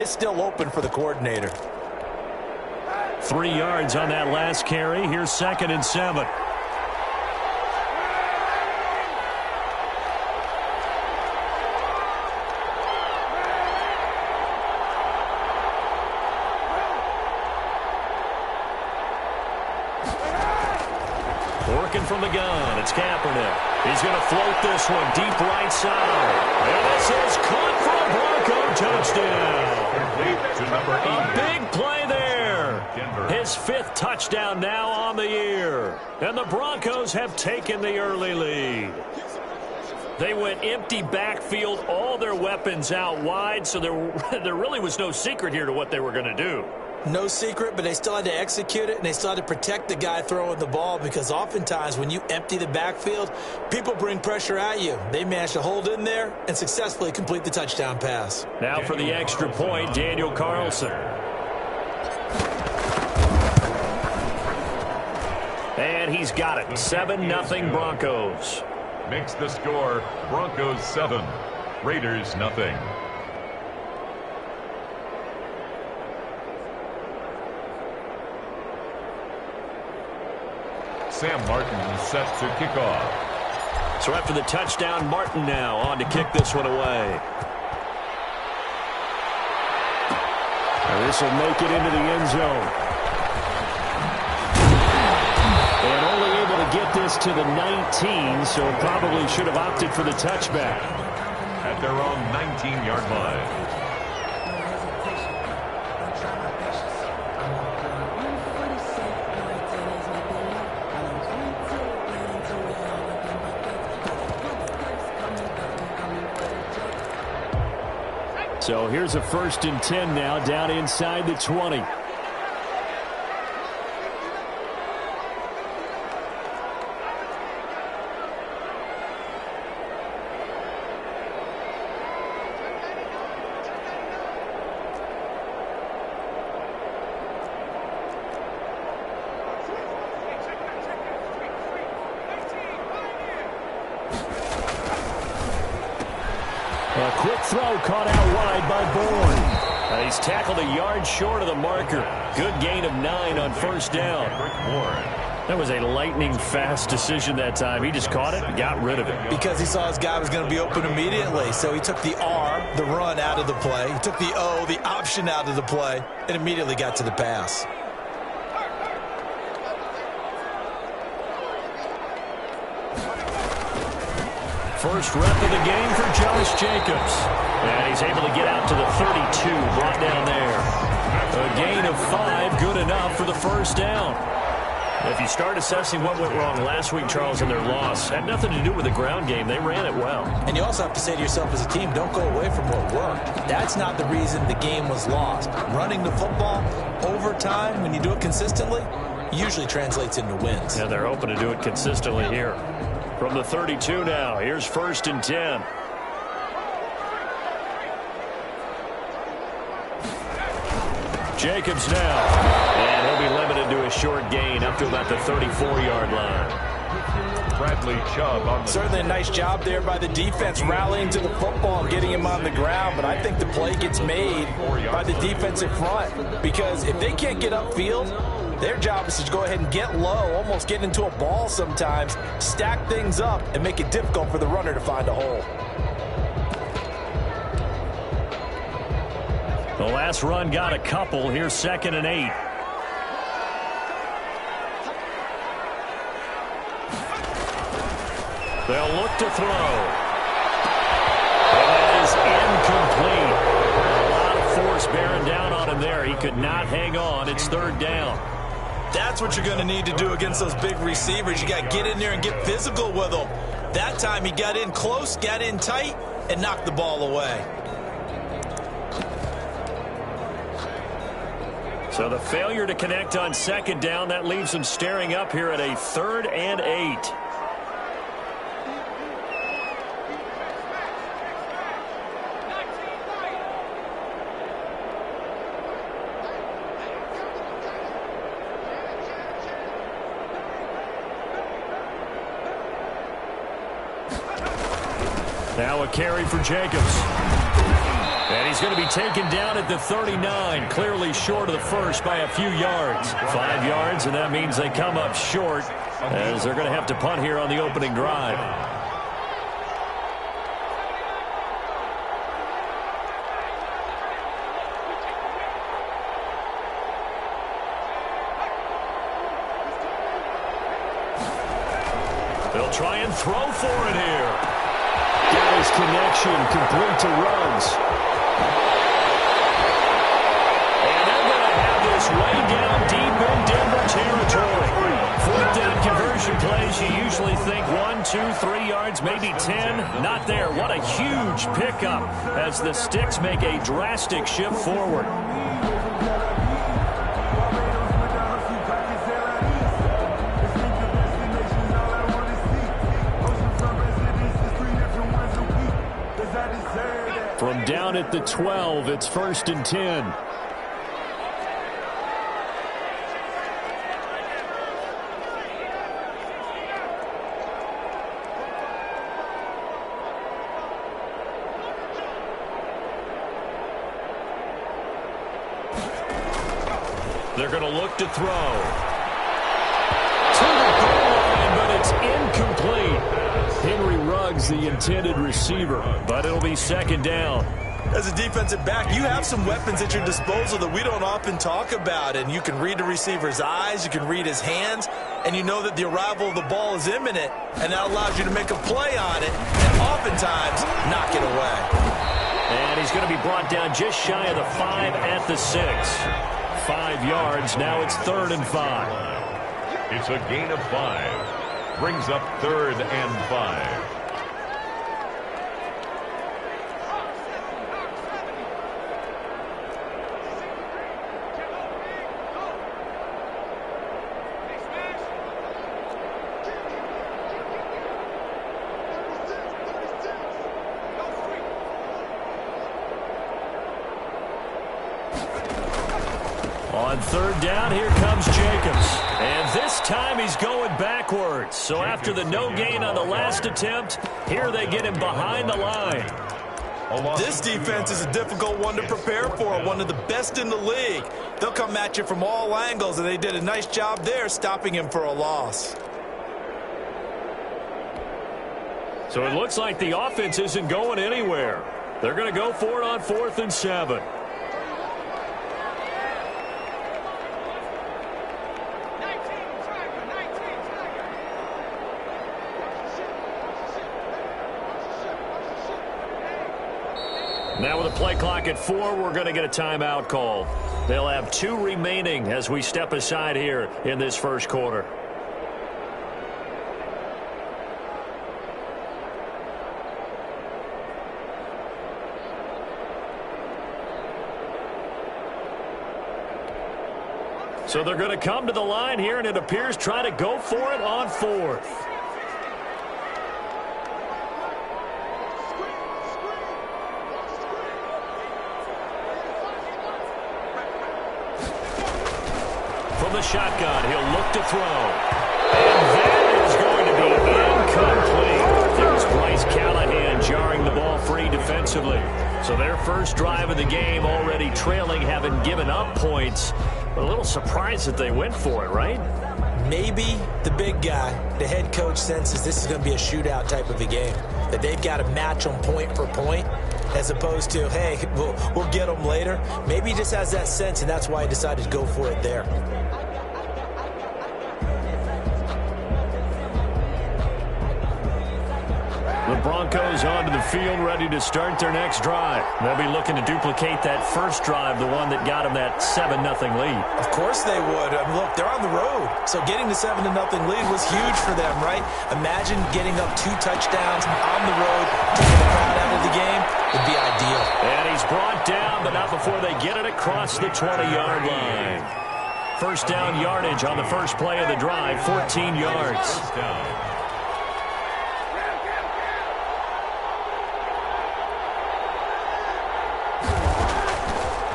It's still open for the coordinator. 3 yards on that last carry. Here's 2nd and 7. Working from the gun, it's Kaepernick. He's going to float this one deep right side. And this is caught for a Bronco touchdown. A big play there. His 5th touchdown now on the year. And the Broncos have taken the early lead. They went empty backfield, all their weapons out wide, so there really was no secret here to what they were going to do. No secret, but they still had to execute it, and they still had to protect the guy throwing the ball, because oftentimes when you empty the backfield, people bring pressure at you. They managed to hold in there and successfully complete the touchdown pass. Now for the extra point, Daniel Carlson. And he's got it. 7-0 Broncos. Makes the score Broncos 7, Raiders 0. Sam Martin set to kick off. So after the touchdown, Martin now on to kick this one away. And this will make it into the end zone. And only able to get this to the 19, so probably should have opted for the touchback. At their own 19-yard line. So here's a 1st and 10 now, down inside the 20. A quick throw caught out wide by Bourne. He's tackled a yard short of the marker. Good gain of 9 on 1st down. That was a lightning-fast decision that time. He just caught it and got rid of it. Because he saw his guy was going to be open immediately. So he took the R, the run, out of the play. He took the O, the option, out of the play, and immediately got to the pass. First rep of the game for Josh Jacobs. And he's able to get out to the 32, brought down there. A gain of 5, good enough for the 1st down. If you start assessing what went wrong last week, Charles, in their loss, had nothing to do with the ground game. They ran it well. And you also have to say to yourself as a team, don't go away from what worked. That's not the reason the game was lost. Running the football over time, when you do it consistently, usually translates into wins. Yeah, they're hoping to do it consistently here. From the 32 now, here's 1st and 10. Jacobs now. And he'll be limited to a short gain up to about the 34-yard line. Bradley Chubb on the... Certainly a nice job there by the defense rallying to the football and getting him on the ground, but I think the play gets made by the defensive front, because if they can't get upfield, their job is to go ahead and get low, almost get into a ball sometimes, stack things up, and make it difficult for the runner to find a hole. The last run got a couple. Here's 2nd and 8. They'll look to throw. And that is incomplete. A lot of force bearing down on him there. He could not hang on. It's 3rd down. That's what you're going to need to do against those big receivers. You got to get in there and get physical with them. That time he got in close, got in tight, and knocked the ball away. So the failure to connect on 2nd down, that leaves them staring up here at a 3rd and 8. Now a carry for Jacobs. And he's going to be taken down at the 39, clearly short of the first by a few yards. 5 yards, and that means they come up short as they're going to have to punt here on the opening drive. They'll try and throw for it here. Got his connection, complete to Ruggs. And they're going to have this way down deep in Denver territory. 4th down conversion plays, you usually think 1, 2, 3 yards, maybe 10. Not there. What a huge pickup as the Sticks make a drastic shift forward. From down at the 12, it's 1st and 10. They're going to look to throw. To the goal line, but it's incomplete. Henry Ruggs, the intended receiver, but it'll be 2nd down. As a defensive back, you have some weapons at your disposal that we don't often talk about, and you can read the receiver's eyes, you can read his hands, and you know that the arrival of the ball is imminent, and that allows you to make a play on it, and oftentimes knock it away. And he's going to be brought down just shy of the 5 at the 6. 5 yards, now it's 3rd and 5. It's a gain of 5. Brings up 3rd and 5. On 3rd down, here comes Jacobs. And this time he's going backwards. So after the no gain on the last attempt, here they get him behind the line. This defense is a difficult one to prepare for, one of the best in the league. They'll come at you from all angles, and they did a nice job there stopping him for a loss. So it looks like the offense isn't going anywhere. They're going to go for it on 4th and 7. Now with a play clock at 4, we're going to get a timeout call. They'll have 2 remaining as we step aside here in this first quarter. So they're going to come to the line here, and it appears try to go for it on 4th. From the shotgun, he'll look to throw. And that is going to be incomplete. There's Bryce Callahan jarring the ball free defensively. So their first drive of the game already trailing, having given up points. But a little surprised that they went for it, right? Maybe the big guy, the head coach, senses this is going to be a shootout type of a game, that they've got to match them point for point, as opposed to, hey, we'll get them later. Maybe he just has that sense, and that's why he decided to go for it there. The Broncos onto the field, ready to start their next drive. They'll be looking to duplicate that first drive, the one that got them that 7-0 lead. Of course they would. I mean, look, they're on the road, so getting the 7-0 lead was huge for them, right? Imagine getting up 2 touchdowns on the road, taking the crowd out of the game would be ideal. And he's brought down, but not before they get it across the 20-yard line. First down yardage on the first play of the drive, 14 yards.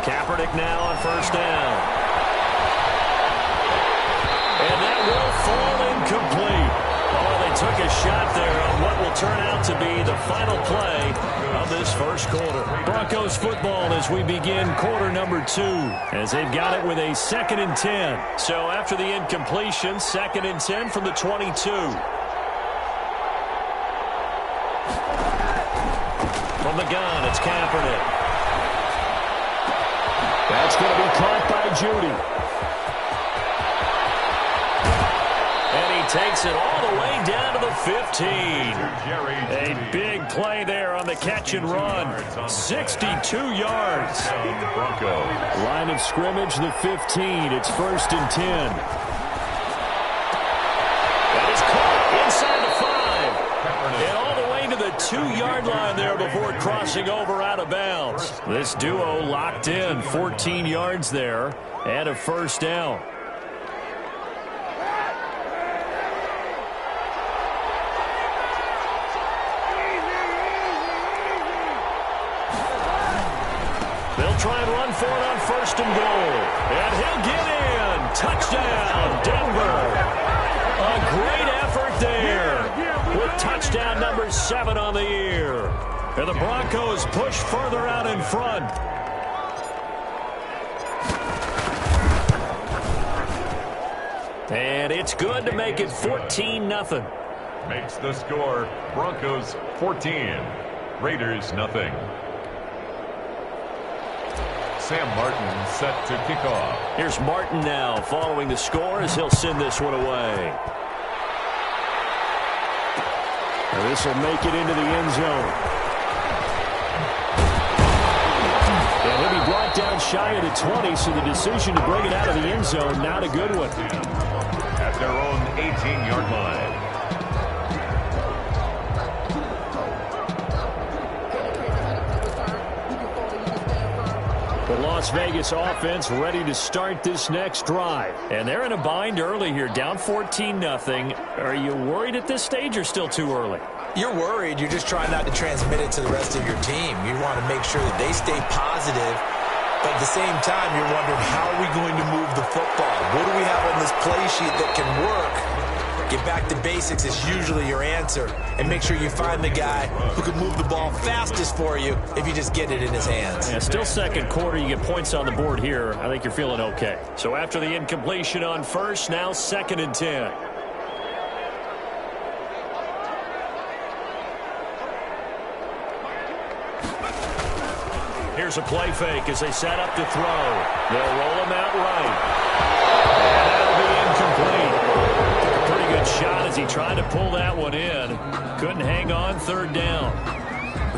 Kaepernick now on first down. And that will fall incomplete. Oh, they took take a shot there on what will turn out to be the final play of this first quarter. Broncos football as we begin quarter number 2, as they've got it with a 2nd and 10. So after the incompletion, 2nd and 10 from the 22. From the gun, it's Kaepernick. That's going to be caught by Judy. And he takes it all the way down to the 15. A big play there on the catch and run. 62 yards. Line of scrimmage, the 15. It's 1st and 10. That is caught inside the 5. And all the way to the 2-yard line there before crossing over out of bounds. This duo locked in, 14 yards there, and a 1st down. They'll try and run for it on 1st and goal. And he'll get in. Touchdown, Denver. A great effort there with touchdown number 7 on the year. And the Broncos push further out in front. And it's good to make it 14-0. Makes the score Broncos 14, Raiders nothing. Sam Martin set to kick off. Here's Martin now following the score as he'll send this one away. And this will make it into the end zone. And he'll be brought down shy of the 20, so the decision to bring it out of the end zone, not a good one. At their own 18-yard line. The Las Vegas offense ready to start this next drive. And they're in a bind early here, down 14-0. Are you worried at this stage or still too early? You're worried. You're just trying not to transmit it to the rest of your team. You want to make sure that they stay positive. But at the same time, you're wondering, how are we going to move the football? What do we have on this play sheet that can work? Get back to basics is usually your answer. And make sure you find the guy who can move the ball fastest for you if you just get it in his hands. Yeah, still second quarter. You get points on the board here. I think you're feeling okay. So after the incompletion on 1st, now 2nd and 10. Here's a play fake as they set up to throw. They'll roll him out right. And that'll be incomplete. Took a pretty good shot as he tried to pull that one in. Couldn't hang on, 3rd down.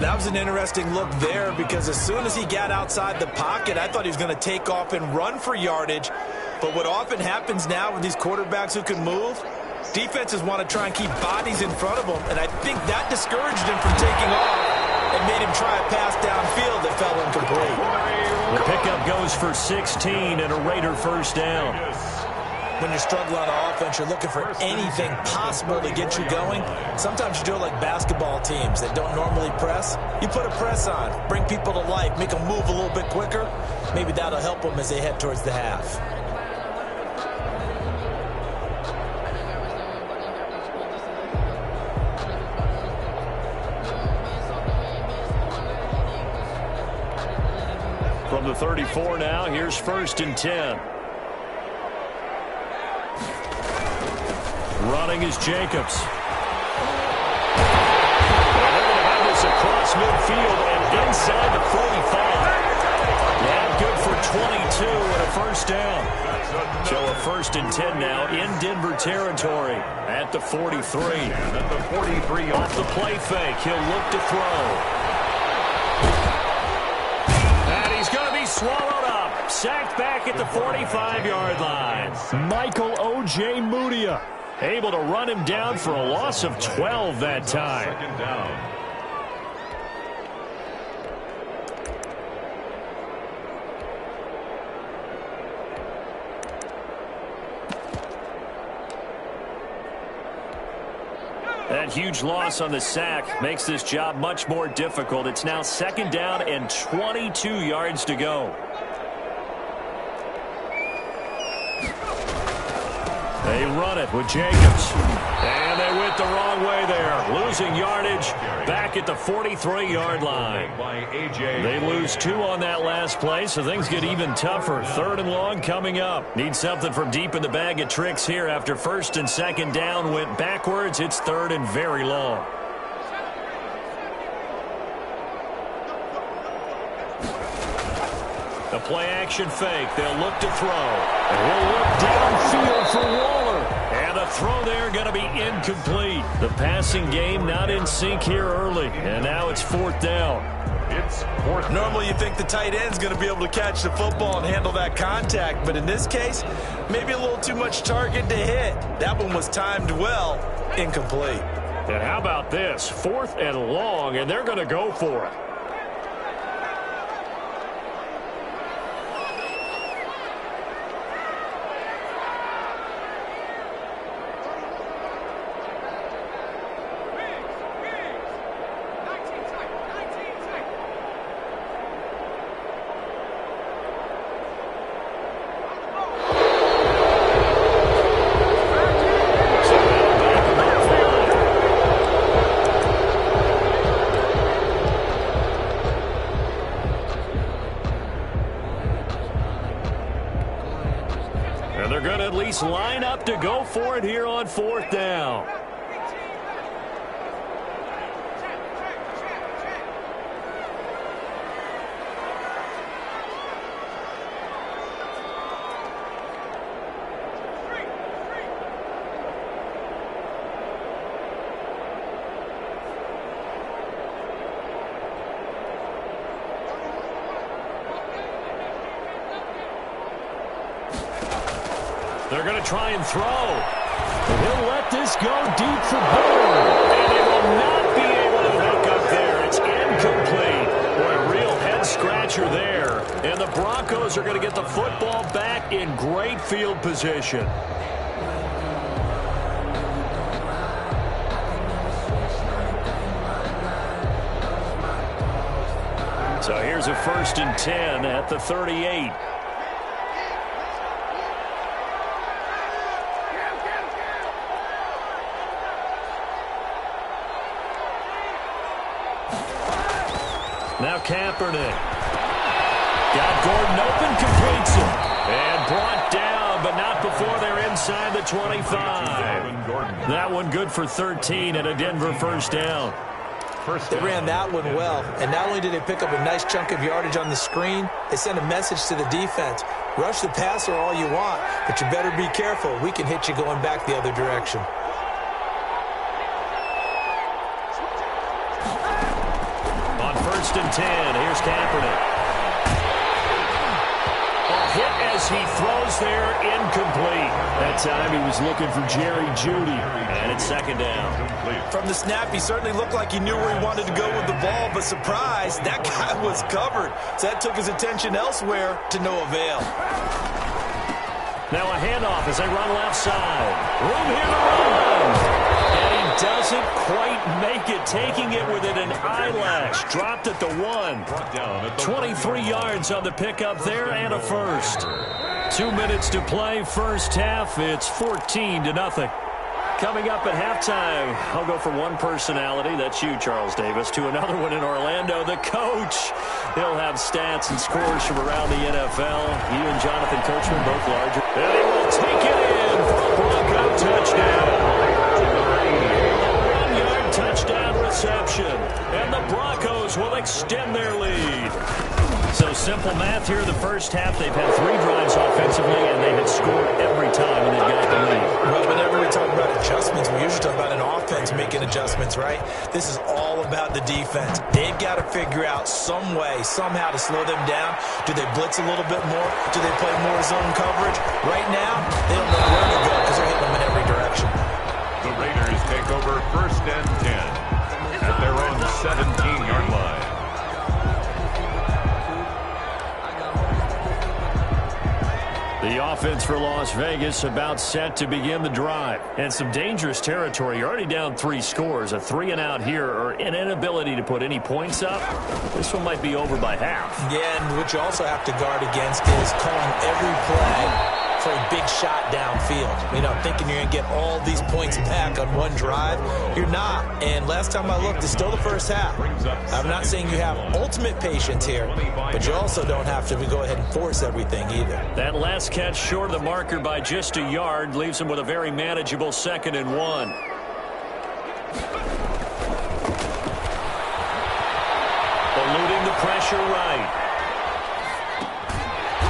That was an interesting look there, because as soon as he got outside the pocket, I thought he was going to take off and run for yardage. But what often happens now with these quarterbacks who can move, defenses want to try and keep bodies in front of them, and I think that discouraged him from taking off and made him try a pass downfield that fell incomplete. The pickup goes for 16 and a Raider 1st down. When you're struggling on offense, you're looking for anything possible to get you going. Sometimes you do it like basketball teams that don't normally press. You put a press on, bring people to life, make them move a little bit quicker. Maybe that'll help them as they head towards the half. From the 34 now, here's 1st and 10. Running is Jacobs. And they're going to have this across midfield and inside the 45. Yeah, good for 22 and a 1st down. So a 1st and 10 now in Denver territory at the 43. At the 43 off the play fake. He'll look to throw. Swallowed up. Sacked back at the 45-yard line. Michael O.J. Mudia able to run him down for a loss of 12 that time. 2nd down. That huge loss on the sack makes this job much more difficult. It's now 2nd down and 22 yards to go. They run it with Jacobs. And they went the wrong way there, losing yardage back at the 43-yard line. They lose 2 on that last play, so things get even tougher. 3rd and long coming up. Need something from deep in the bag of tricks here after 1st and 2nd down went backwards. It's 3rd and very long. The play-action fake. They'll look to throw. And he'll look downfield for Waller. And the throw there going to be incomplete. The passing game not in sync here early. And now it's 4th down. It's 4th. Normally you think the tight end's going to be able to catch the football and handle that contact. But in this case, maybe a little too much target to hit. That one was timed well. Incomplete. And how about this? 4th and long, and they're going to go for it. Line up to go for it here on 4th down. They're going to try and throw. And he'll let this go deep for Bourne. And they will not be able to hook up there. It's incomplete. Boy, a real head-scratcher there. And the Broncos are going to get the football back in great field position. So here's a 1st and 10 at the 38. Now Kaepernick. Got Gordon open, completes it. And brought down, but not before they're inside the 25. That one good for 13 and a Denver 1st down. They ran that one well, and not only did they pick up a nice chunk of yardage on the screen, they sent a message to the defense. Rush the passer all you want, but you better be careful. We can hit you going back the other direction. On 1st and 10, here's Kaepernick. A hit as he throws there, incomplete. That time he was looking for Jerry Jeudy, and it's 2nd down. From the snap, he certainly looked like he knew where he wanted to go with the ball, but surprise, that guy was covered. So that took his attention elsewhere to no avail. Now a handoff as they run left side. Room here to run. And he doesn't quite make it, taking it within an eyelash. Dropped at the 1. 23 yards on the pickup there and a first. 2 minutes to play, first half. It's 14-0. Coming up at halftime, I'll go from one personality, that's you, Charles Davis, to another one in Orlando, the coach. He'll have stats and scores from around the NFL. You and Jonathan Coachman, both larger. And he will take it in for a Bronco touchdown. A 1-yard touchdown reception. And the Broncos will extend their lead. So simple math here. The first half, they've had 3 drives offensively, and they had scored every time, and they've got the lead. Well, whenever we talk about adjustments, we usually talk about an offense making adjustments, right? This is all about the defense. They've got to figure out some way, somehow to slow them down. Do they blitz a little bit more? Do they play more zone coverage? Right now, they don't know where to go because they're hitting them in every direction. The Raiders take over 1st and 10 at their own 17-yard line. The offense for Las Vegas about set to begin the drive. And some dangerous territory. You're already down 3 scores. A 3-and-out here or an inability to put any points up. This one might be over by half. Yeah, and what you also have to guard against is calling every play for a big shot downfield. You know, thinking you're going to get all these points back on one drive. You're not. And last time I looked, it's still the first half. I'm not saying you have ultimate patience here, but you also don't have to go ahead and force everything either. That last catch short of the marker by just a yard leaves him with a very manageable 2nd and 1. Eluding the pressure right.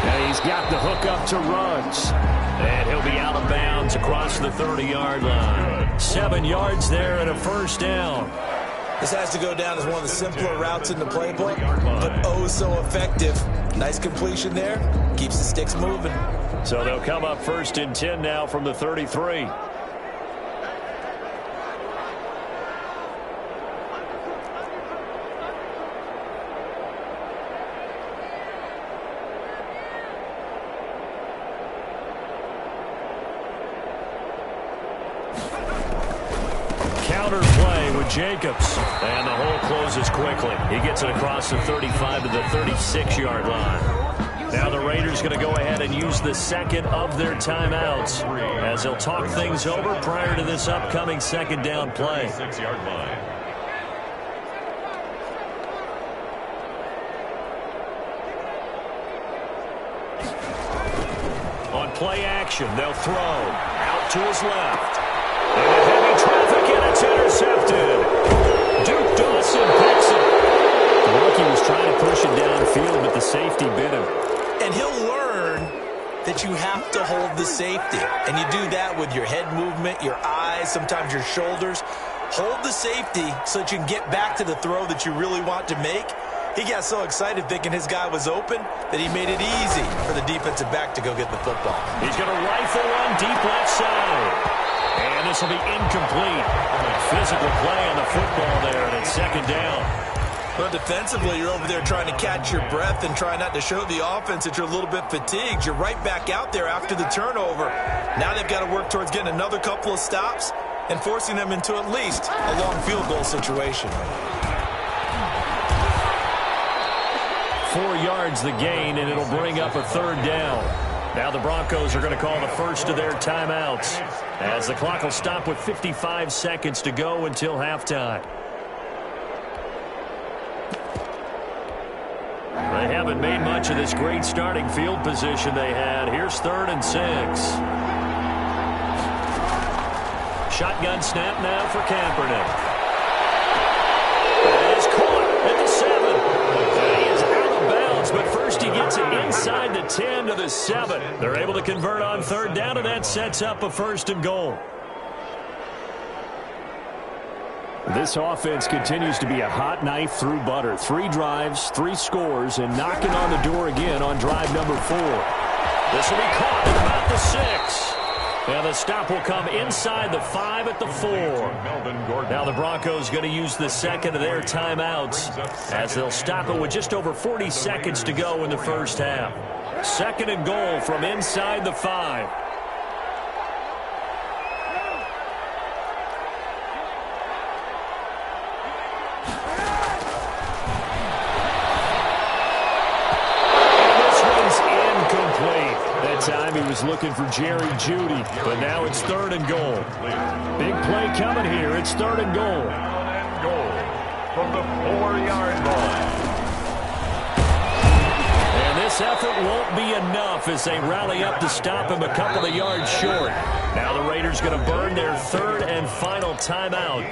And he's got the hook up to Ruggs. And he'll be out of bounds across the 30-yard line. 7 yards there and a first down. This has to go down as one of the simpler routes in the playbook, but oh so effective. Nice completion there. Keeps the sticks moving. So they'll come up 1st and 10 now from the 33. Counter play with Jacobs. And the hole closes quickly. He gets it across the 35 to the 36-yard line. Now the Raiders going to go ahead and use the 2nd of their timeouts as they'll talk things over prior to this upcoming 2nd down play. 36-yard line. On play action, they'll throw out to his left. And heavy traffic, and it's intercepted. Duke Dawson picks it. The rookie was trying to push it downfield, but the safety bit him. And he'll learn that you have to hold the safety. And you do that with your head movement, your eyes, sometimes your shoulders. Hold the safety so that you can get back to the throw that you really want to make. He got so excited thinking his guy was open that he made it easy for the defensive back to go get the football. He's going to rifle one deep left side. And this will be incomplete. Physical play on the football there, and it's 2nd down. Well, defensively, you're over there trying to catch your breath and try not to show the offense that you're a little bit fatigued. You're right back out there after the turnover. Now they've got to work towards getting another couple of stops and forcing them into at least a long field goal situation. 4 yards the gain, and it'll bring up a 3rd down. Now the Broncos are going to call the first of their timeouts as the clock will stop with 55 seconds to go until halftime. They haven't made much of this great starting field position they had. Here's 3rd and 6. Shotgun snap now for Kaepernick. It's caught at the 7. He is out of bounds, but first he gets it inside the 10 to the 7. They're able to convert on 3rd down, and that sets up a 1st and goal. This offense continues to be a hot knife through butter. 3 drives, 3 scores, and knocking on the door again on drive number 4. This will be caught at about the 6. And the stop will come inside the 5 at the 4. Now the Broncos going to use the 2nd of their timeouts as they'll stop it with just over 40 seconds to go in the first half. 2nd and goal from inside the 5. Time he was looking for Jerry Jeudy, but now it's 3rd and goal. Big play coming here. It's 3rd and goal. From the 4-yard line. And this effort won't be enough as they rally up to stop him a couple of yards short. Now the Raiders going to burn their 3rd and final timeout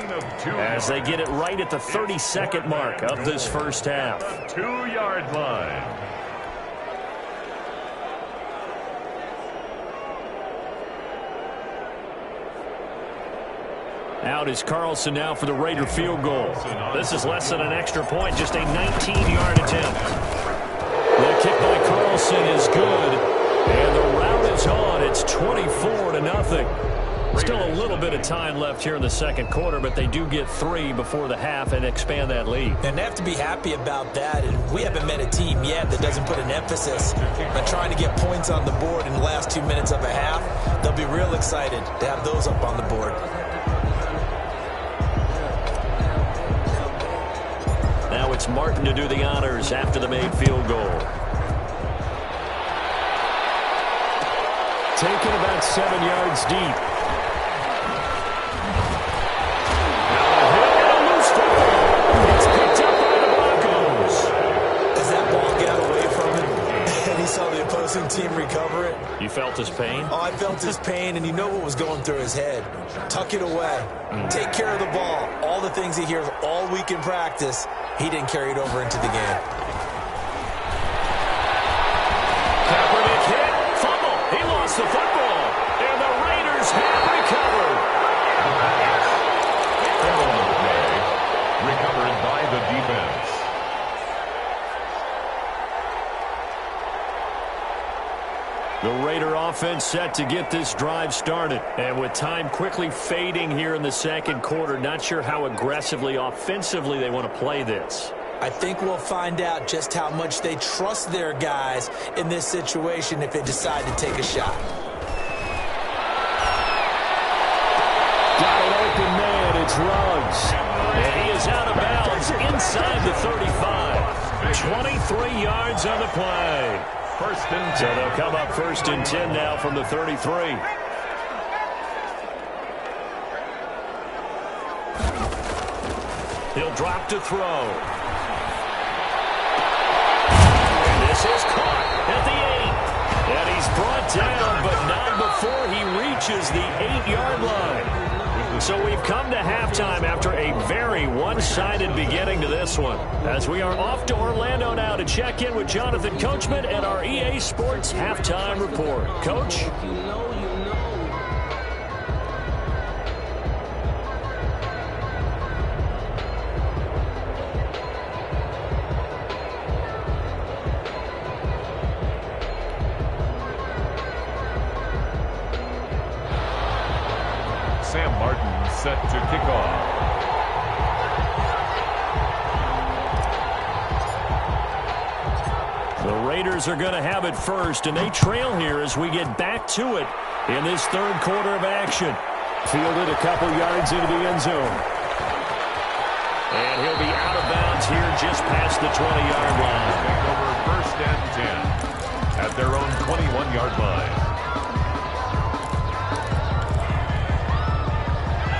as they get it right at the 32nd mark of this first half. 2-yard line. Out is Carlson now for the Raider field goal. This is less than an extra point, just a 19-yard attempt. The kick by Carlson is good, and the route is on. It's 24-0. Still a little bit of time left here in the second quarter, but they do get 3 before the half and expand that lead. And they have to be happy about that. And we haven't met a team yet that doesn't put an emphasis on trying to get points on the board in the last 2 minutes of a half. They'll be real excited to have those up on the board. Now it's Martin to do the honors after the made field goal. taken about 7 yards deep. It's picked up by the Broncos. As that ball got away from him, and he saw the opposing team recover it. You felt his pain? Oh, I felt his pain, and you know what was going through his head. Tuck it away. Take care of the ball. All the things he hears all week in practice, he didn't carry it over into the game. Kaepernick hit. Fumble. He lost the football. And the Raiders have recovered. Recovered by the defense. The Raider offense set to get this drive started. And with time quickly fading here in the second quarter, not sure how aggressively, offensively they want to play this. I think we'll find out just how much they trust their guys in this situation if they decide to take a shot. Got an open man. It's Ruggs. And he is out of bounds inside the 35. 23 yards on the play. First and 10. So they'll come up first and 10 now from the 33. He'll drop to throw. And this is caught at the 8. And he's brought down, but not before he reaches the 8-yard line. So we've come to halftime after a very one-sided beginning to this one. As we are off to Orlando now to check in with Jonathan Coachman and our EA Sports Halftime Report. Coach? Sam Martin set to kick off. The Raiders are going to have it first, and they trail here as we get back to it in this third quarter of action. Fielded a couple yards into the end zone. And he'll be out of bounds here just past the 20-yard line. Over first and 10 at their own 21-yard line.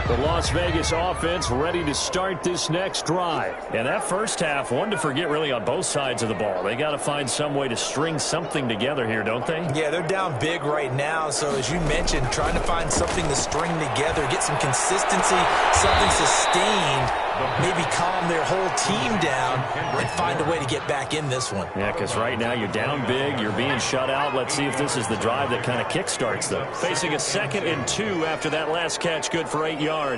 The Las Vegas offense ready to start this next drive. And that first half, one to forget really on both sides of the ball. They got to find some way to string something together here, don't they? Yeah, they're down big right now. So as you mentioned, trying to find something to string together, get some consistency, something sustained, maybe calm their whole team down and find a way to get back in this one. Yeah, because right now you're down big, you're being shut out. Let's see if this is the drive that kind of kickstarts them. Facing a 2nd and 2 after that last catch, good for 8 yards. In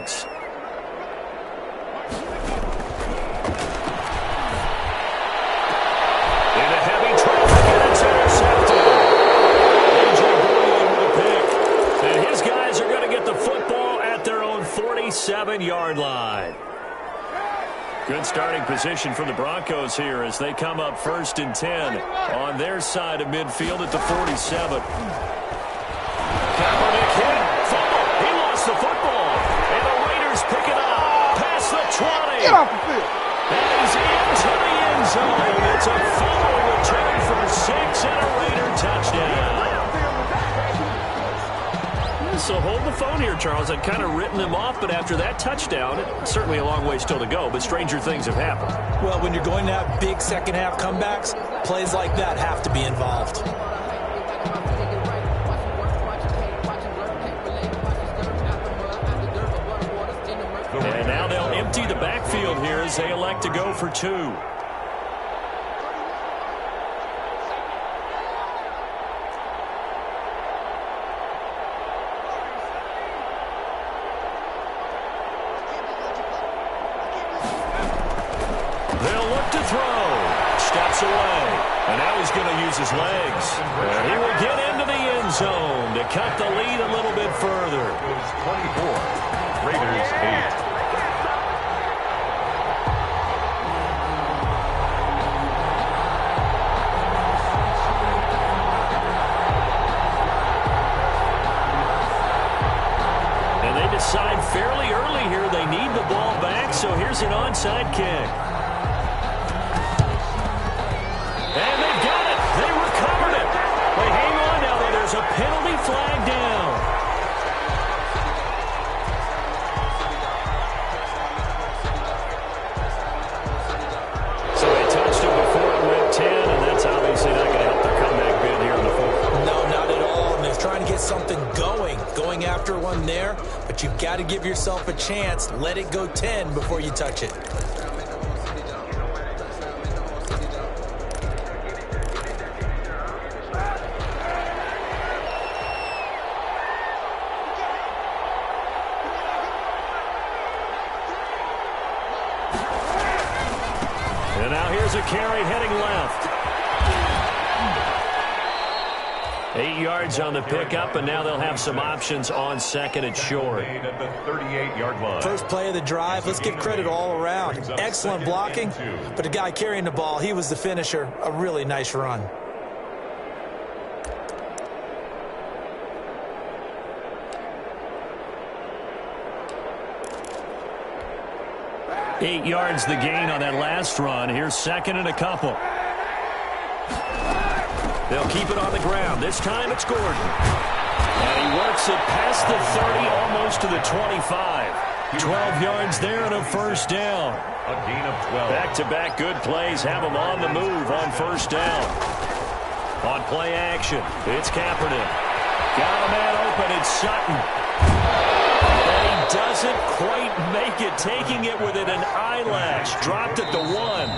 a heavy traffic, and it's intercepted. A.J. Boyd with a pick. And his guys are going to get the football at their own 47-yard line. Good starting position for the Broncos here as they come up first and 10 on their side of midfield at the 47. Kaepernick hit. Fumble. He lost the football. And the Raiders pick it up. Past the 20. Get off the field. And he's into the end zone. It's a fumble return for 6 and a Raider touchdown. So hold the phone here, Charles. I'd kind of written them off, but after that touchdown, certainly a long way still to go, but stranger things have happened. Well, when you're going to have big second-half comebacks, plays like that have to be involved. And now they'll empty the backfield here as they elect to go for 2. They'll look to throw. Steps away. And now he's going to use his legs. And he will get into the end zone to cut the lead a little bit further. 24. Raiders 8. And they decide fairly early here they need the ball back, so here's an onside kick. And they've got it. They recovered it. They hang on now, though. There's a penalty flag down. So they touched him before it went 10, and that's obviously not going to help their comeback bid here in the fourth. No, not at all. And they're trying to get something going after one there, but you've got to give yourself a chance. Let it go 10 before you touch it. And now here's a carry heading left. 8 yards on the pickup, and now they'll have some options on second and short. At the 38-yard line. First play of the drive, let's give credit all around. Excellent blocking, but the guy carrying the ball, he was the finisher. A really nice run. Eight yards the gain on that last run. Here's second and a couple. They'll keep it on the ground. This time it's Gordon. And he works it past the 30, almost to the 25. 12 yards there and a first down. A gain of 12. Back-to-back good plays have them on the move on first down. On play action, it's Kaepernick. Got a man open, it's Sutton. And he doesn't quite make it, taking it within an eyelash. Dropped at the 1.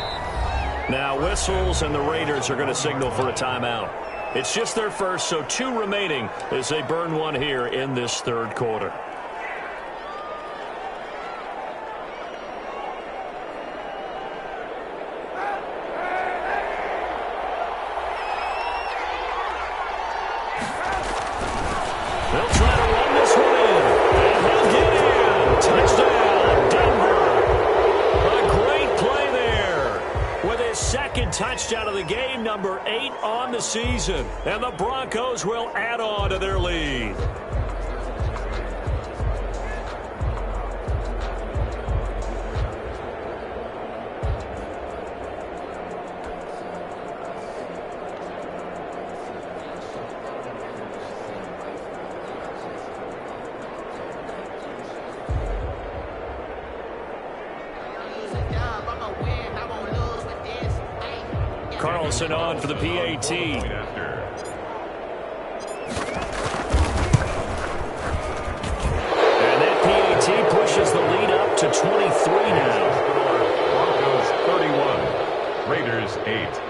Now whistles, and the Raiders are going to signal for a timeout. It's just their first, so 2 remaining as they burn one here in this third quarter. They'll try to run this one in, and he'll get in. Touchdown, Denver. A great play there with his second touchdown of the game, number 8 on the season. And the Broncos will add on to their lead. Carlson on for the PAT. And that PAT pushes the lead up to 23 now. Broncos 31, Raiders 8.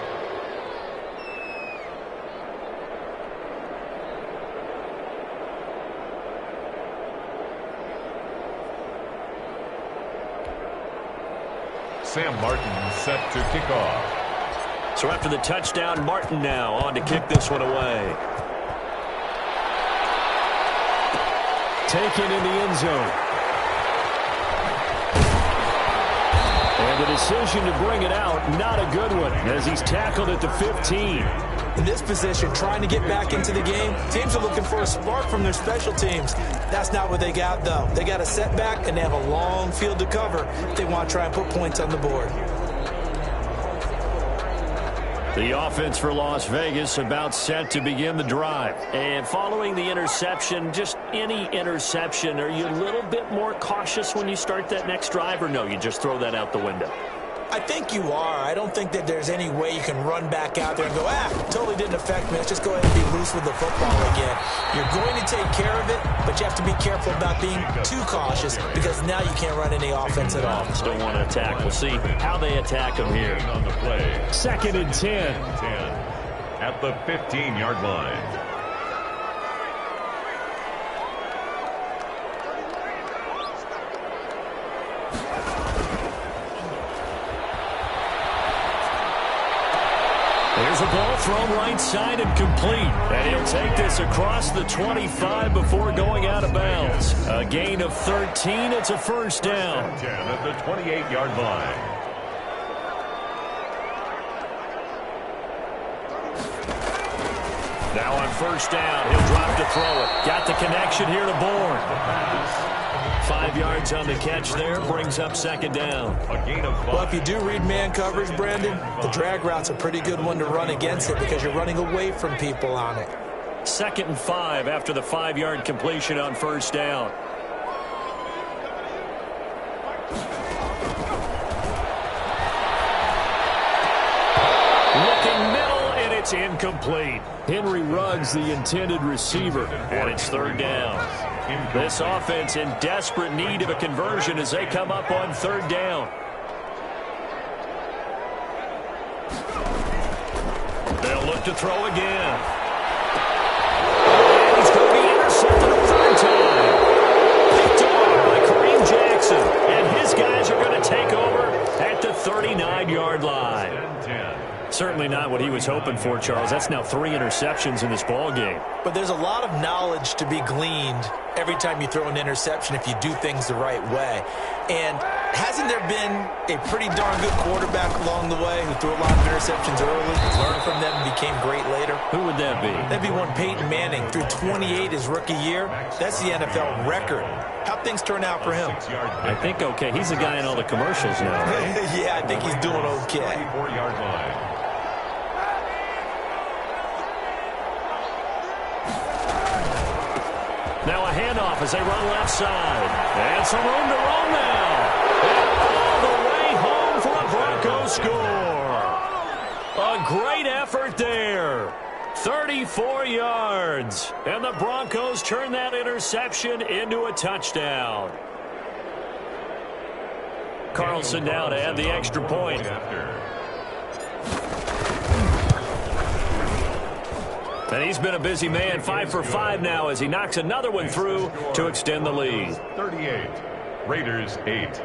Sam Martin set to kick off. So after the touchdown, Martin now on to kick this one away. Taken in the end zone. And the decision to bring it out, not a good one, as he's tackled at the 15. In this position, trying to get back into the game, teams are looking for a spark from their special teams. That's not what they got, though. They got a setback, and they have a long field to cover if they want to try and put points on the board. The offense for Las Vegas about set to begin the drive. And following the interception, just any interception, are you a little bit more cautious when you start that next drive, or no, you just throw that out the window? I think you are. I don't think that there's any way you can run back out there and go, totally didn't affect me. Let's just go ahead and be loose with the football again. You're going to take care of it, but you have to be careful about being too cautious because now you can't run any offense at all. Still want to attack. We'll see how they attack them here. On the play. 2nd and 10. At the 15-yard line. There's a ball thrown right side and complete. And he'll take this across the 25 before going out of bounds. A gain of 13. It's a first down. 10 at the 28-yard line. Now on first down, he'll drop to throw it. Got the connection here to Bourne. 5 yards on the catch there, brings up second down. A gain of 5. Well, if you do read man coverage, Brandon, the drag route's a pretty good one to run against it because you're running away from people on it. 2nd and 5 after the 5-yard completion on first down. Looking middle, and it's incomplete. Henry Ruggs, the intended receiver, and it's 3rd down. This offense in desperate need of a conversion as they come up on 3rd down. They'll look to throw again. And he's going to be intercepted a 3rd time. Picked off by Kareem Jackson. And his guys are going to take over at the 39-yard line. Certainly not what he was hoping for, Charles. That's now 3 interceptions in this ball game. But there's a lot of knowledge to be gleaned every time you throw an interception if you do things the right way. And hasn't there been a pretty darn good quarterback along the way who threw a lot of interceptions early, learned from them, and became great later? Who would that be? That'd be one Peyton Manning. Threw 28 his rookie year. That's the NFL record. How'd things turn out for him? I think okay. He's the guy in all the commercials now, right? Yeah, I think he's doing okay. 4-yard line. Now a handoff as they run left side. And some room to roam now. And all the way home for a Broncos score. A great effort there. 34 yards. And the Broncos turn that interception into a touchdown. Carlson now to add the extra point. And he's been a busy man, 5 for 5 now as he knocks another one through to extend the lead. 38, Raiders 8.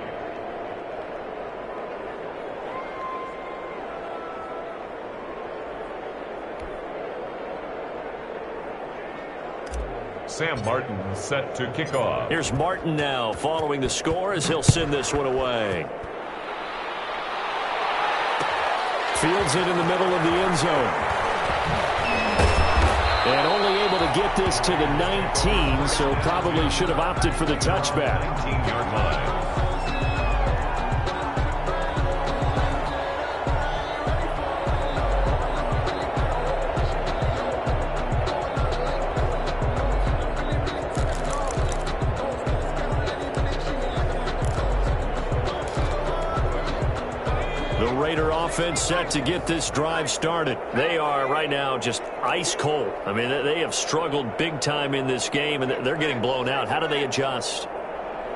Sam Martin set to kick off. Here's Martin now following the score as he'll send this one away. Fields it in the middle of the end zone. And only able to get this to the 19, so probably should have opted for the touchback. 19-yard line. Raider offense set to get this drive started. They are right now just ice cold. I mean, they have struggled big time in this game, and they're getting blown out. How do they adjust?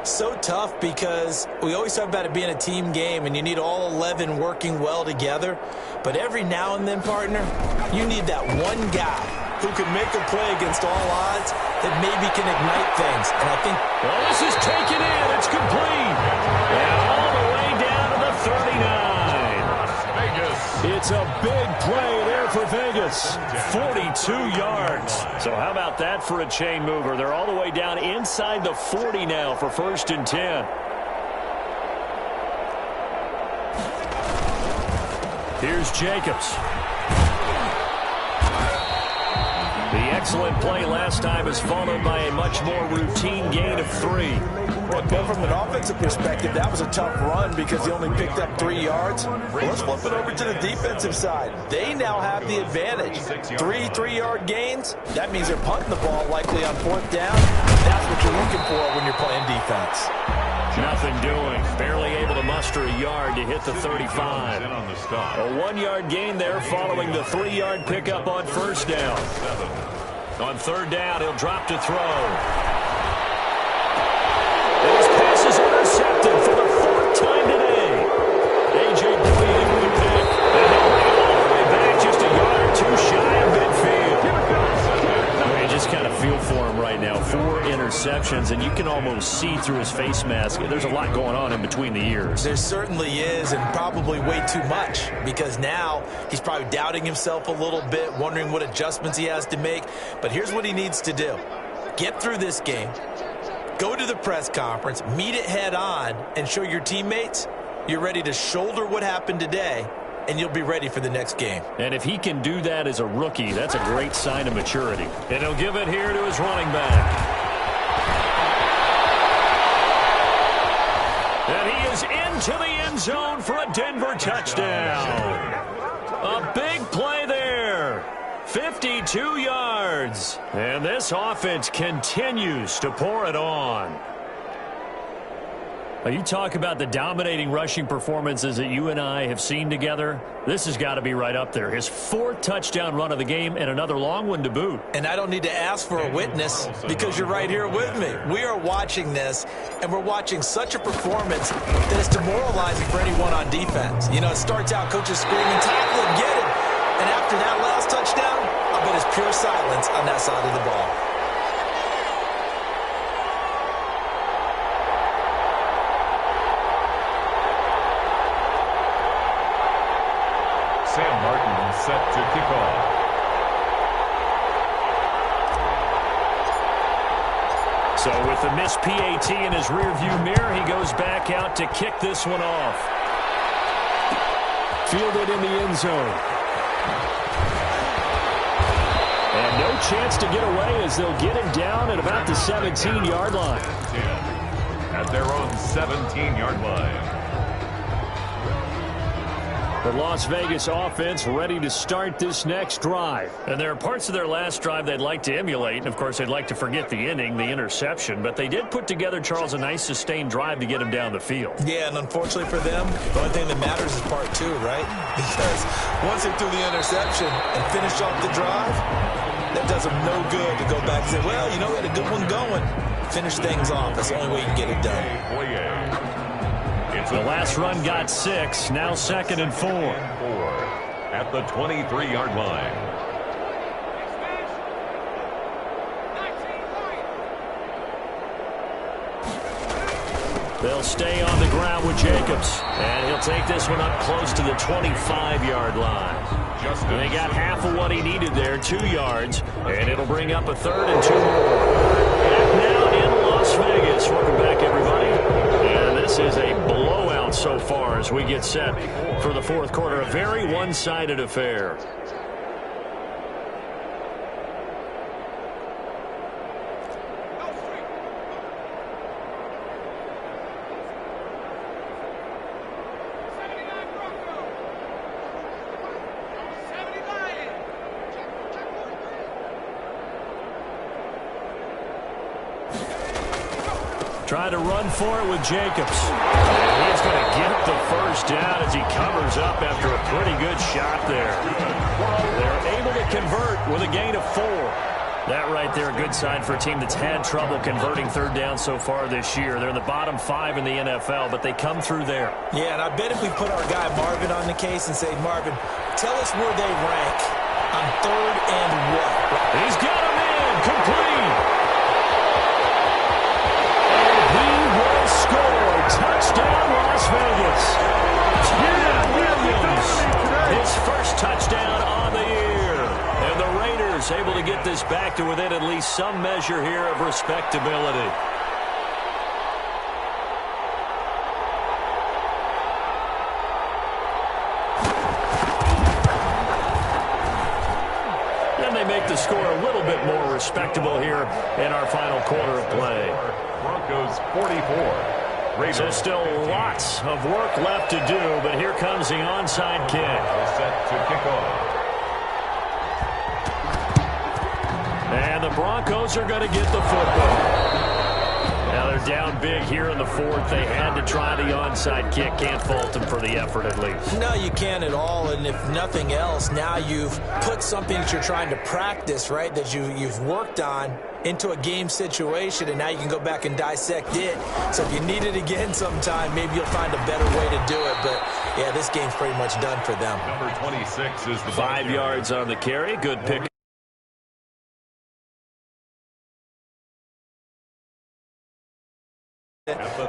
So tough because we always talk about it being a team game, and you need all 11 working well together. But every now and then, partner, you need that one guy who can make a play against all odds that maybe can ignite things. And I think... Well, this is taken in. It's complete. And all the way down to the 39. It's a big play there for Vegas. 42 yards. So how about that for a chain mover? They're all the way down inside the 40 now for 1st and 10. Here's Jacobs. The excellent play last time is followed by a much more routine gain of 3. But from an offensive perspective, that was a tough run because he only picked up 3 yards. Well, let's flip it over to the defensive side. They now have the advantage. 3 3-yard gains. That means they're punting the ball likely on 4th down. That's what you're looking for when you're playing defense. Nothing doing. Barely able to muster a yard to hit the 35. A 1-yard gain there following the 3-yard pickup on 1st down. On 3rd down, he'll drop to throw. And his pass is intercepted for the 4th time today. A.J. Bowie into the pick. And he'll bring it all the way back just a yard or 2 shy of midfield. I mean, you just kind of feel for him right now. 4 interceptions, and you can almost see through his face mask. There's a lot going on in between the ears. There certainly is, and probably way too much, because now he's probably doubting himself a little bit, wondering what adjustments he has to make. But here's what he needs to do. Get through this game. Go to the press conference, meet it head on, and show your teammates you're ready to shoulder what happened today, and you'll be ready for the next game. And if he can do that as a rookie, that's a great sign of maturity. And he'll give it here to his running back. And he is into the end zone for a Denver touchdown. A big play there. 52 yards. And this offense continues to pour it on. You talk about the dominating rushing performances that you and I have seen together. This has got to be right up there. His 4th touchdown run of the game and another long one to boot. And I don't need to ask for a witness because you're right here with me. We are watching this, and we're watching such a performance that is demoralizing for anyone on defense. You know, it starts out coaches screaming, tackle him, get him. And after that last touchdown, I bet it's pure silence on that side of the ball. Sam Martin set to kick off. So with the missed PAT in his rearview mirror, he goes back out to kick this one off. Fielded in the end zone. And no chance to get away as they'll get him down at about the 17-yard line. At their own 17-yard line. The Las Vegas offense ready to start this next drive. And there are parts of their last drive they'd like to emulate. And, of course, they'd like to forget the inning, the interception. But they did put together, Charles, a nice sustained drive to get him down the field. Yeah, and unfortunately for them, the only thing that matters is part 2, right? Because once they threw the interception and finished off the drive, that does them no good to go back and say, well, you know, we had a good one going. Finish things off. That's the only way you can get it done. The last run got 6, now 2nd and 4. At the 23-yard line. They'll stay on the ground with Jacobs. And he'll take this one up close to the 25-yard line. They got half of what he needed there, 2 yards. And it'll bring up a 3rd and 2 more. Back now in Las Vegas. Welcome back, everybody. And this is a blowout so far as we get set for the 4th quarter. A very one-sided affair. Try to run for it with Jacobs. And he's going to get the first down as he covers up after a pretty good shot there. They're able to convert with a gain of 4. That right there, a good sign for a team that's had trouble converting 3rd down so far this year. They're in the bottom 5 in the NFL, but they come through there. Yeah, and I bet if we put our guy Marvin on the case and say, Marvin, tell us where they rank on 3rd and what? He's got him in, complete. Touchdown, Las Vegas. Ted Williams, his first touchdown on the year. And the Raiders able to get this back to within at least some measure here of respectability. And they make the score a little bit more respectable here in our final quarter of play. Broncos 44. So still lots of work left to do, but here comes the onside kick. Set to kick off. And the Broncos are going to get the football. Now they're down big here in the 4th. They had to try the onside kick. Can't fault them for the effort at least. No, you can't at all. And if nothing else, now you've put something that you're trying to practice, right, that you've worked on into a game situation, and now you can go back and dissect it. So if you need it again sometime, maybe you'll find a better way to do it. But, yeah, this game's pretty much done for them. Number 26 is the 5 yards on the carry. Good pick.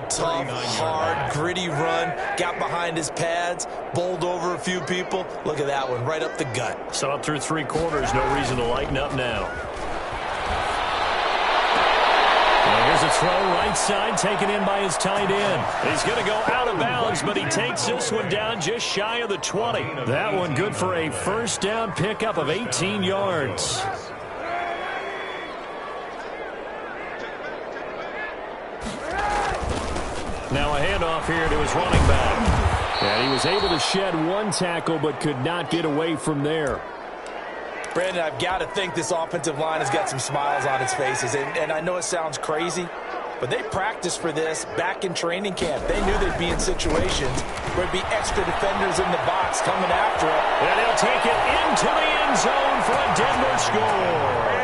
Tough, hard, gritty run. Got behind his pads, bowled over a few people. Look at that one, right up the gut. Saw it through 3 quarters. No reason to lighten up now. Here's a throw right side taken in by his tight end. He's going to go out of bounds, but he takes this one down just shy of the 20. That one good for a first down pickup of 18 yards. Now a handoff here to his running back. And he was able to shed one tackle but could not get away from there. Brandon, I've got to think this offensive line has got some smiles on its faces. And I know it sounds crazy, but they practiced for this back in training camp. They knew they'd be in situations where there'd be extra defenders in the box coming after it. And he'll take it into the end zone for a Denver score.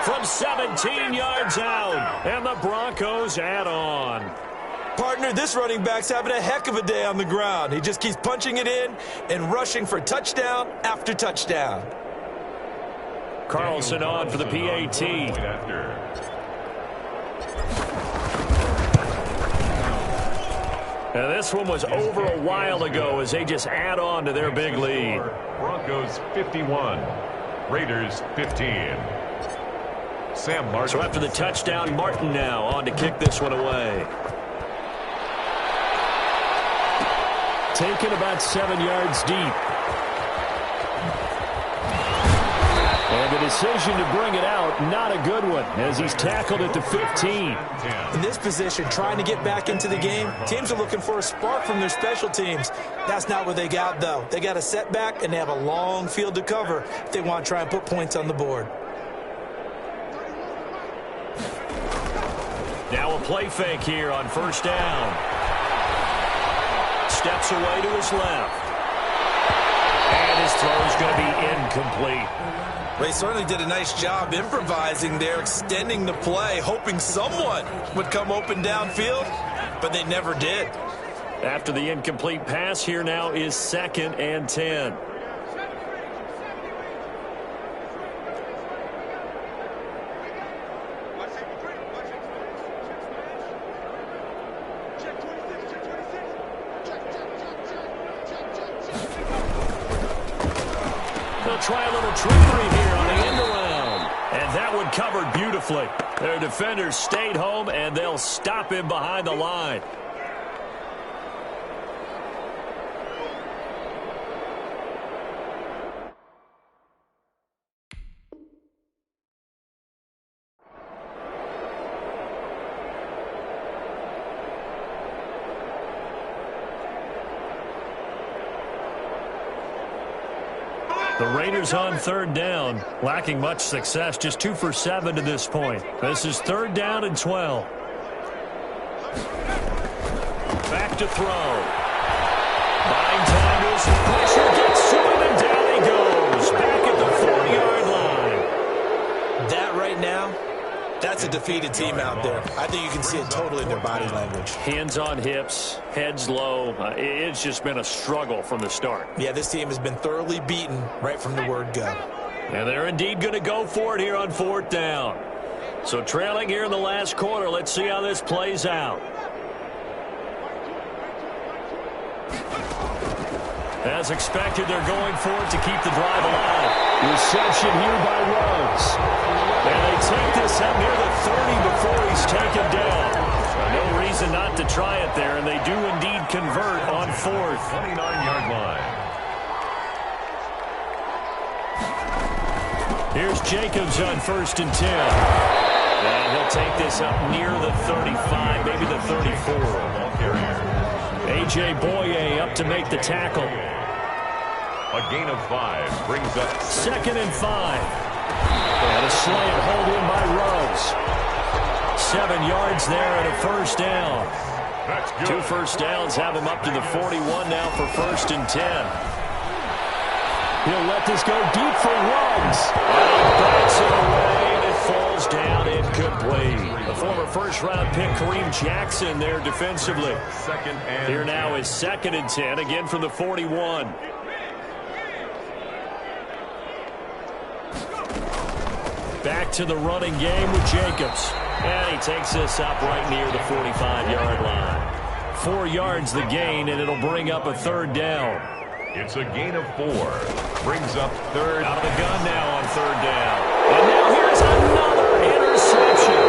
From 17 yards out, and the Broncos add on. Partner, this running back's having a heck of a day on the ground. He just keeps punching it in and rushing for touchdown after touchdown. Carlson on for the PAT. Now this one was over a while ago as they just add on to their big lead. Broncos 51, Raiders 15. Sam Martin. So after the touchdown, Martin now on to kick this one away. Taken about 7 yards deep. And the decision to bring it out, not a good one, as he's tackled at the 15. In this position, trying to get back into the game, teams are looking for a spark from their special teams. That's not what they got, though. They got a setback, and they have a long field to cover if they want to try and put points on the board. Now a play fake here on first down. Steps away to his left. And his throw is going to be incomplete. They certainly did a nice job improvising there, extending the play, hoping someone would come open downfield, but they never did. After the incomplete pass, here now is 2nd and 10. Try a little trickery here on the end around. And that one covered beautifully. Their defenders stayed home, and they'll stop him behind the line. The Raiders on third down, lacking much success, just 2 for 7 to this point. This is 3rd down and 12. Back to throw. Buying time is pressure, gets to him, and down he goes. Back at the 40-yard line. That right now, that's a defeated team out there. I think you can see it totally in their body language. Hands on hips, heads low. It's just been a struggle from the start. Yeah, this team has been thoroughly beaten right from the word go. And they're indeed going to go for it here on 4th down. So trailing here in the last quarter, let's see how this plays out. As expected, they're going for it to keep the drive alive. Reception here by Rhodes. And they take this up near the 30 before he's taken down. No reason not to try it there, and they do indeed convert on 4th. 29-yard line. Here's Jacobs on 1st and 10. And he'll take this up near the 35, maybe the 34. A.J. Boye up to make the tackle. A gain of 5 brings up 2nd and 5. And a slant hold in by Rhodes. 7 yards there and a 1st down. That's good. 2 first downs have him up to the 41 now for 1st and 10. He'll let this go deep for Rhodes. Backs it away and it falls down incomplete. The former first-round pick Kareem Jackson there defensively. Here now is 2nd and 10, again from the 41. Back to the running game with Jacobs. And he takes this up right near the 45-yard line. 4 yards the gain, and it'll bring up a 3rd down. It's a gain of 4. Brings up 3rd. Out of the gun now on 3rd down. And now here's another interception.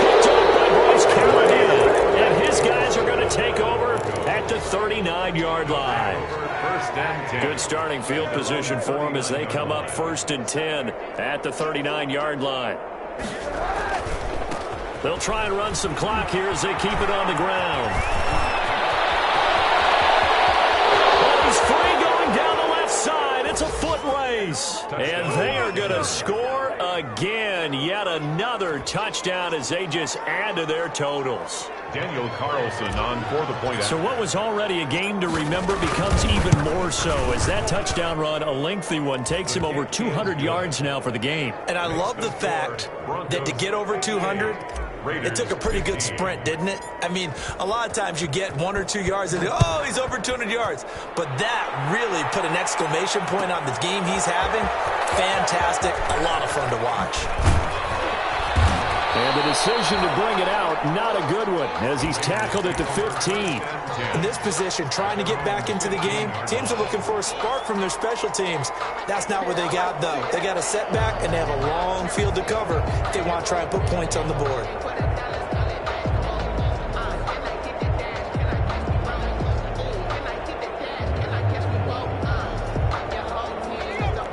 Picked up by Bryce Callahan. And his guys are going to take over at the 39-yard line. 1st and 10. Good starting field position for them as they come up 1st and 10 at the 39-yard line. They'll try and run some clock here as they keep it on the ground. Oh, he's free going down the left side. It's a foot race. place. And they are going to score again. Yet another touchdown as they just add to their totals. Daniel Carlson on for the point. So what was already a game to remember becomes even more so as that touchdown run, a lengthy one, takes him over 200 yards now for the game. And I love the fact that to get over 200, it took a pretty good sprint, didn't it? I mean, a lot of times you get 1 or 2 yards and, oh, he's over 200 yards. But that really put an exclamation point on the game he's having. Fantastic. A lot of fun to watch. And the decision to bring it out, not a good one, as he's tackled at the 15. In this position, trying to get back into the game, teams are looking for a spark from their special teams. That's not what they got, though. They got a setback, and they have a long field to cover if they want to try and put points on the board.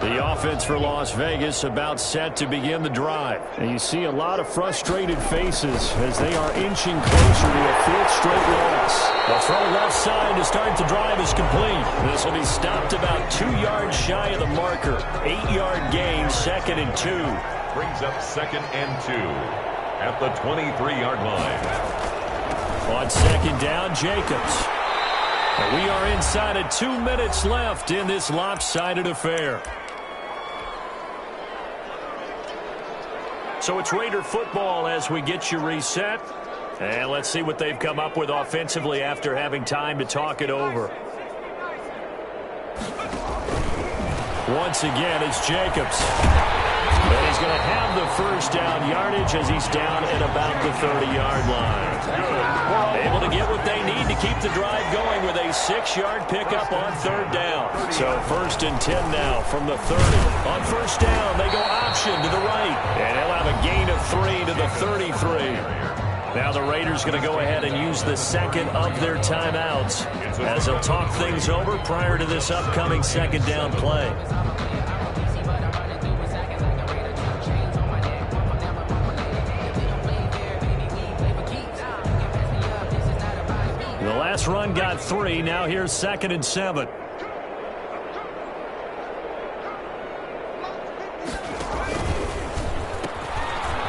The offense for Las Vegas about set to begin the drive. And you see a lot of frustrated faces as they are inching closer to a 4th straight loss. The throw left side to start the drive is complete. This will be stopped about 2 yards shy of the marker. 8-yard gain, 2nd and 2. Brings up 2nd and 2 at the 23-yard line. On 2nd down, Jacobs. And we are inside of 2 minutes left in this lopsided affair. So it's Raider football as we get you reset. And let's see what they've come up with offensively after having time to talk it over. Once again, it's Jacobs. And he's going to have the first down yardage as he's down at about the 30-yard line. Able to get what they need to keep the drive going with a 6-yard pickup on 3rd down. So 1st and 10 now from the 30. On 1st down, they go option to the right. And he'll have a gain of 3 to the 33. Now the Raiders going to go ahead and use the 2nd of their timeouts as they'll talk things over prior to this upcoming 2nd down play. The last run got 3. Now here's 2nd and 7.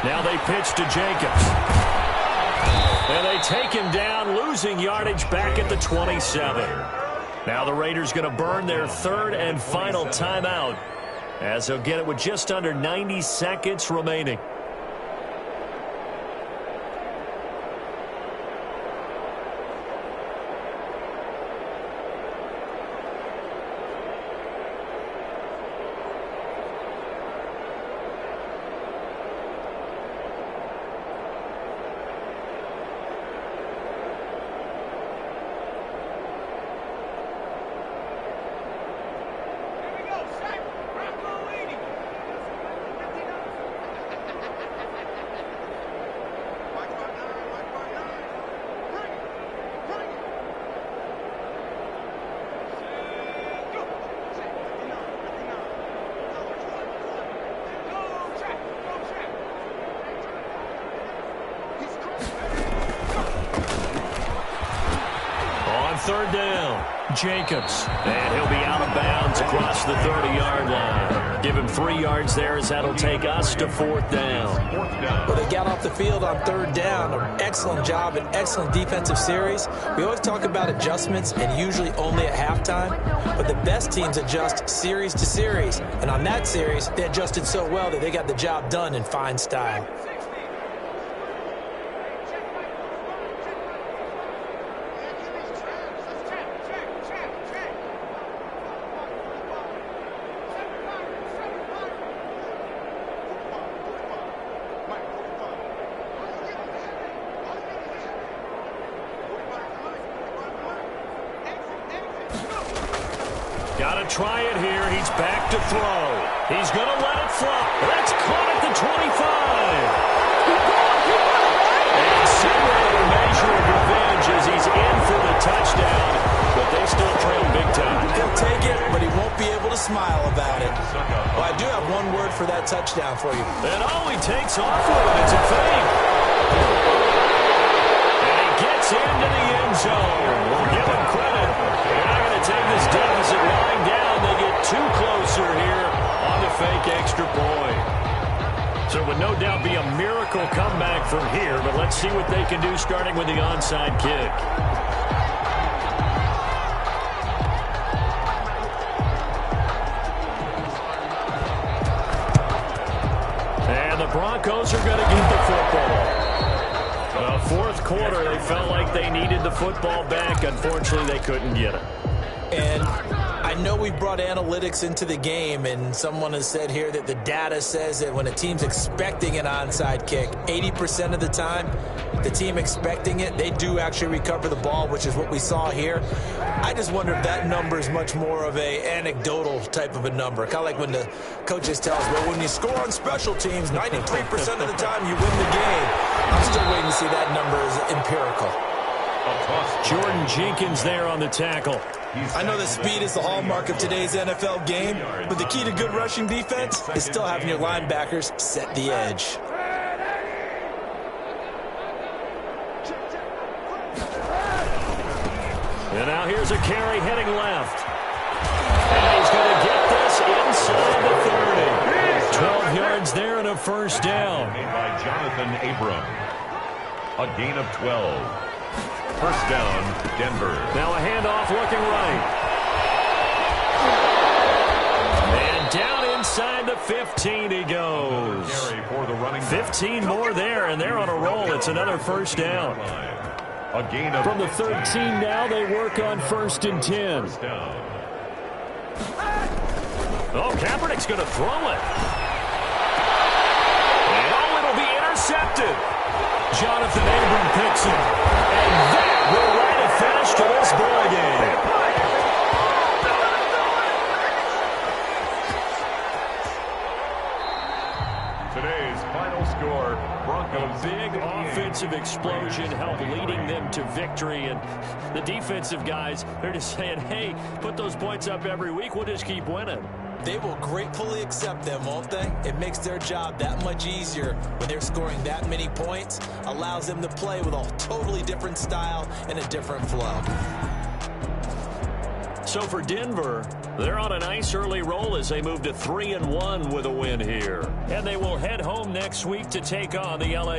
Now they pitch to Jacobs. And they take him down, losing yardage back at the 27. Now the Raiders going to burn their 3rd and final timeout as they'll get it with just under 90 seconds remaining. Third down, Jacobs. And he'll be out of bounds across the 30-yard line. Give him 3 yards there as that'll take us to 4th down. Well, they got off the field on 3rd down. An excellent job, an excellent defensive series. We always talk about adjustments and usually only at halftime. But the best teams adjust series to series. And on that series, they adjusted so well that they got the job done in fine style. Got to try it here. He's back to throw. He's going to let it fly. That's caught at the 25. And some rather measure of revenge as he's in for the touchdown. But they still trail big time. He'll take it, but he won't be able to smile about it. Well, I do have one word for that touchdown for you. And he takes off with it. It's a fake. And he gets into the end zone. We'll give him credit. They're not going to take this deficit lying down. They get 2 closer here on the fake extra point. So it would no doubt be a miracle comeback from here, but let's see what they can do starting with the onside kick. And the Broncos are going to get the football. Fourth quarter, they felt like they needed the football back. Unfortunately, they couldn't get it. And I know we brought analytics into the game, and someone has said here that the data says that when a team's expecting an onside kick, 80% of the time, the team expecting it, they do actually recover the ball, which is what we saw here. I just wonder if that number is much more of a anecdotal type of a number. Kind of like when the coaches tell us, well, when you score on special teams, 93% of the time you win the game. I'm still waiting to see that number is empirical. Jordan Jenkins there on the tackle. I know that speed is the hallmark of today's NFL game, but the key to good rushing defense is still having your linebackers set the edge. And now here's a carry heading left. And he's going to get this inside the 30. 12 yards there and a first down. Made by Jonathan Abram. A gain of 12. First down, Denver. Now a handoff looking right. And down inside the 15 he goes. 15 more there, and they're on a roll. It's another first down. A gain of from the 13 now, they work on 1st and 10. Oh, Kaepernick's going to throw it. And oh, it'll be intercepted. Jonathan Abram picks it. And that will write a finish to this ball game. Today's final score, Broncos. A big offensive explosion helped leading them to victory. And the defensive guys, they're just saying, hey, put those points up every week. We'll just keep winning. They will gratefully accept them, won't they? It makes their job that much easier when they're scoring that many points. Allows them to play with a totally different style and a different flow. So for Denver, they're on a nice early roll as they move to 3-1 with a win here. And they will head home next week to take on the LA